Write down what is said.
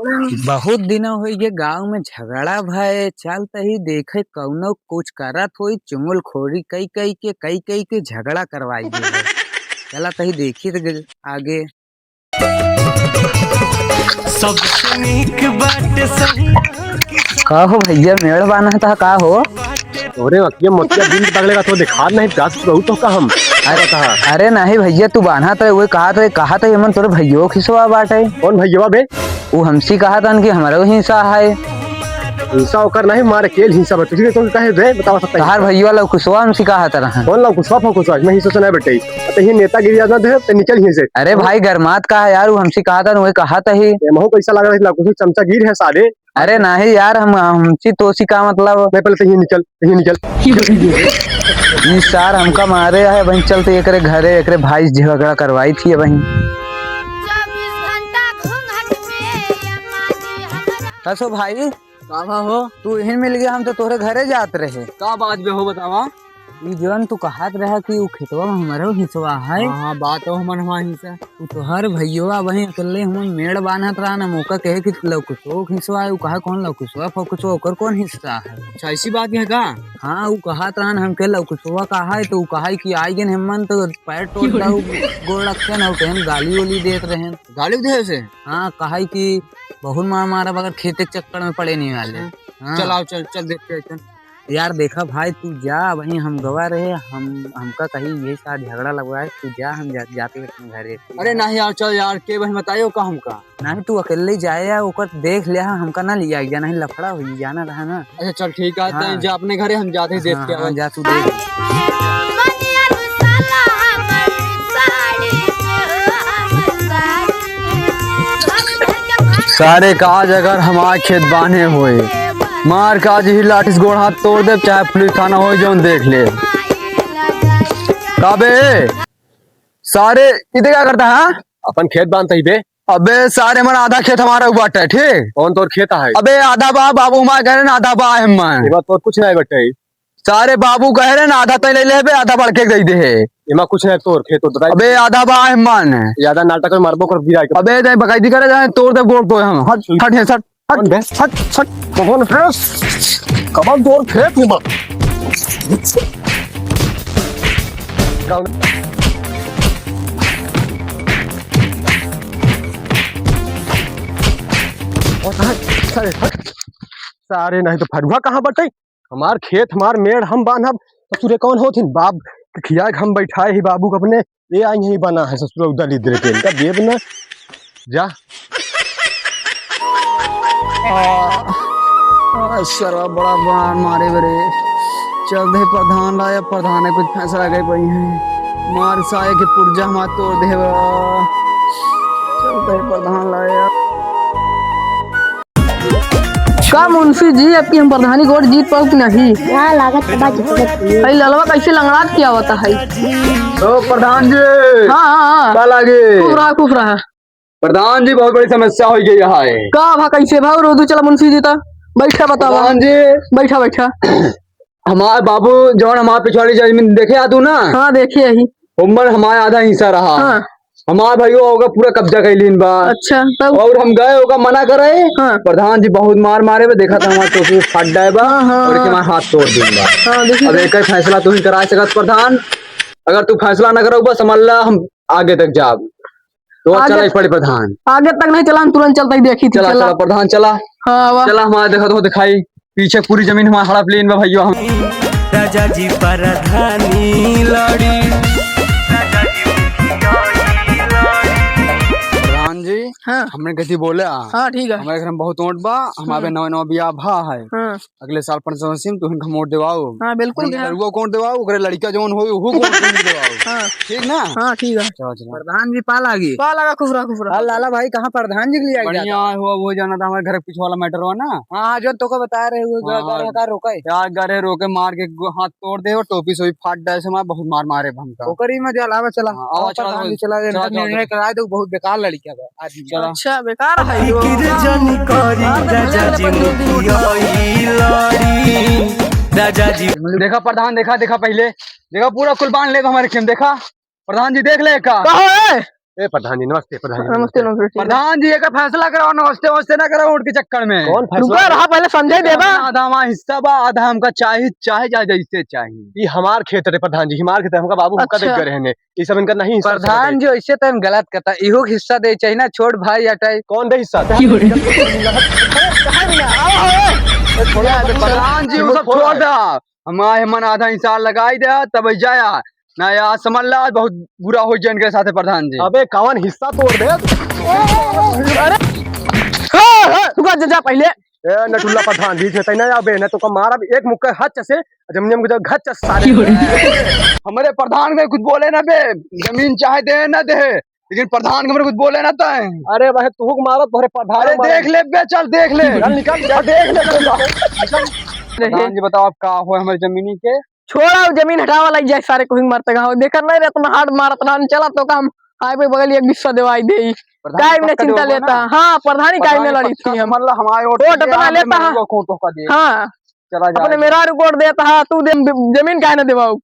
बहुत दिन हो ये गांव में झगड़ा भय चल तही देखे कौनो कुछ करत होई चुंगल खोरी कई के झगड़ा करवाई है। चला तही देखी तो आगे सबसे नीक बात सही का हो भैया मेड़ बाना था का हो। अरे वकिया मोतिया दिन पगलेगा तो दिखा नहीं दास बहुत तो का हम अरे नहीं भैया तू बाना था वो कहा था हमन तोरे भैया खिसवा बाटे। कौन भैया बे? वो हमसी कहा था कि हमारा हिंसा है। हिंसा होकर नहीं मारे केल हिंसा बट तुझे तो कहे दे बता सकता है। तहार भैया लोग खुशवा हमसी कहा था कौन लोग खुशवा खुशवा मैं हिंसा सुना बेटे तो ये नेतागिरी याद ना दे तो निकल यहीं से। अरे भाई गरमात का है यार वो हमसी कहा था वो कहा था ही महू पैसा लग रहा है कुछ चमचा गिर है सारे। अरे नहीं यार हमसी तोसी का मतलब मैं पहले तो यहीं निकल ये सार हमका मारे है वहीं चलते एकरे घरे एकरे भाई झगड़ा करवाई थी वहीं। कसो भाई का हो तू यहीं मिल गया हम तो तोरे घरे जात रहे। का बात बे हो बतावा। ये जवन तू कहत रहा कि वो खेतवा में हमारा हिस्सा है। हाँ बात हो हमन हमारा हिस्सा वो तो हर भैया वहीं अकेले हम मेड़ बांधत रहा ना मौका कहे कि लौकुसो हिस्सा है। वो कहा कौन लौकुसवा फोकुसो ओकर कौन हिस्सा है। अच्छा ऐसी बात है का। हाँ वो कहत रहा हमके लौकुसवा कहा है तो वो कहा कि आई गन हमन तो पैर तोड़ दाऊ गोड़ रखे ना कहन गाली वाली देत रहे गाली दे से। हाँ कहा कि बहुत मार मारा बगैर खेते के चक्कर में पड़े नहीं वाले। हाँ। चल आओ चल देखते चल। यार देखा भाई तू जा वहीं हम गवा रहे हमका कहीं ये साथ झगड़ा लगवाए तू जा हम जाते घरे। अरे नहीं यार चल यार के भाई बताइयो का हमका नहीं तू अकेले जाए यार ओकर देख लिया हमका ना लिया गया नहीं लफड़ा हुई जाना रहा ना। अच्छा चल ठीक है। हाँ। जा अपने घरे हम जाते देख के जा तू देख। सारे काज अगर हमारे खेत बांधे हुए मार काज ही लाठीस गोड़ हाथ तोड़ दे चाहे पुलिस थाना हो जो देख ले। काबे सारे इधर क्या करता है अपन खेत बांधता ही बे। अबे सारे मन आधा खेत हमारा बाट है ठीक। कौन तोर खेत है? अबे आधा बा बाबू माँ कह रहे ना आधा बा है मैं बात तो कुछ नहीं बेटे। सारे बाबू कह रहे ना आधा तय ले आधा बढ़ के दे दे है इमा कुछ नहीं तोर खेत तो अबे आधा बा है मन ज्यादा नाटक में मारबो कर गिरा के। अबे दे बकायदी करे जाए तोड़ दे गोड़ तो हम हट हट है सट कौन बे? हट कौन फेस कमल तोर खेत में सारे नहीं तो फरुआ कहाँ बटे हमार खेत हमार मेड़ हम बांधब तो तुरे कौन होथिन बाप खिया हम बैठाए ही बाबू को अपने ये आई यही बना है ससुर उधर इधर के इनका देव न जा। सरा बड़ा बड़ा मारे बरे चल दे प्रधान लाया प्रधान कुछ फैसला गए पई है मार साए के पुर्जा हमार तोड़ दे चल दे प्रधान लाया। का मुंशी जी आपकी हम प्रधानी कोर्ट जीत पाओ कि नहीं? लागत भाई ललवा कैसे लंगड़ात क्या होता है? तो प्रधान जी हाँ कल आगे खुश रहा प्रधान जी बहुत बड़ी समस्या हो गई है। का भा कैसे भाव रोदू चला मुंशी जी ता बैठा बताओ। प्रधान जी बैठा हमारे बाबू जौन हमारे पिछवाड़ी जमीन देखे आ तू ना। हाँ देखिए ही उम्र हमारे आधा हिस्सा रहा। हाँ। हमारे भाइयों होगा पूरा कब्जा कैलीन बा। अच्छा तब और हम गए होगा मना करे। हाँ। प्रधान जी बहुत मार मारे में देखा था हमारे तो फट जाए बा। और हमारे हाथ तोड़ दूंगा। अब एक फैसला तू ही करा सकत प्रधान अगर तू फैसला न करोगा समझ ला हम आगे तक जाब तो चला पड़े प्रधान आगे तक नहीं चला तुरंत चलता ही देखी चला चला प्रधान चला। हाँ चला हमारा देखा तो दिखाई पीछे पूरी जमीन हमारा हड़प लीन में भैया हम राजा जी प्रधानी लड़ी प्रधान जी। हाँ। हमने गति बोले हाँ ठीक है हमारे घर में बहुत ओट बा हमारे नौ बिया भा है। हाँ। अगले साल पंचम तू इनका मोट देवाओ। हाँ बिल्कुल वो कौन देवाओ ओकरे लड़का जौन हो वो कौन देवाओ। हाँ ठीक ना। हाँ ठीक है प्रधान जी पाल आ गई लगा खुफरा लाला भाई कहाँ प्रधान जी के लिए बढ़िया हुआ वो जाना था हमारे घर पीछे वाला मैटर हुआ ना। हाँ जो तो बता रहे हो रोके यार गरे रोके मार के हाथ तोड़ दे और टोपी सोई फाट डाले से हमारे बहुत मार मारे हमका ओकरी में अलावा चला चला निर्णय कराए तो बहुत बेकार लड़किया चला अच्छा बेकार है राजा जी देखा प्रधान देखा पहले देखा पूरा कुर्बान ले हमारे खेम देखा प्रधान जी देख ले का ए प्रधान जी नमस्ते प्रधान जी नमस्ते नमस्ते ठीक है। प्रधान जी का फैसला कराओ, नमस्ते वस्ते ना करो उठ के चक्कर में। कौन फैसला रुको रहा पहले समझाई देबा। आधा हमारा हिस्सा बा, आधा हमका चाहे चाहे जा जैसे चाहिए। ये हमार खेत रे प्रधान जी, हमार खेत है, हमका बाबू हमका अच्छा। देख गए रहने, ये सब इनका नहीं हिस्सा प्रधान जी ऐसे तो हम गलत कहता, इहो के हिस्सा दे चाहिए ना, छोड़ भाई हटाई। कौन दे हिस्सा प्रधान जी वो सब छोड़ दे, हमारे मन आधा हिस्सा लगाई दे तब जाया ना यार, समझ ला बहुत बुरा हो जाए इनके साथ प्रधान जी। अबे कौन हिस्सा तोड़ दे रुको जा पहले। ए नटुल्ला प्रधान जी थे ना अबे न तो मारा एक मुक्का हच से जमने मुझे घच सारे हमारे प्रधान के कुछ बोले ना बे, जमीन चाहे दे ना दे, लेकिन प्रधान के कुछ बोले ना तो। अरे भाई तू मारा तोरे प्रधान अरे देख ले बे, चल देख ले, निकल जा देख ले प्रधान जी बताओ आप का हो हमारी जमीनी के। छोड़ा जमीन हटावा लग जाए सारे को मरते गाँव देखा नहीं रहे तुम हाथ मारत रहा चला तो काम हाईवे बगल एक हिस्सा देवाई दे काय में चिंता लेता। हाँ प्रधानी काय में लड़ी थी हम मतलब हमारे वोट अपना लेता है। हाँ चला जा अपने मेरा रिकॉर्ड देता है, तू जमीन काय न देवाऊ।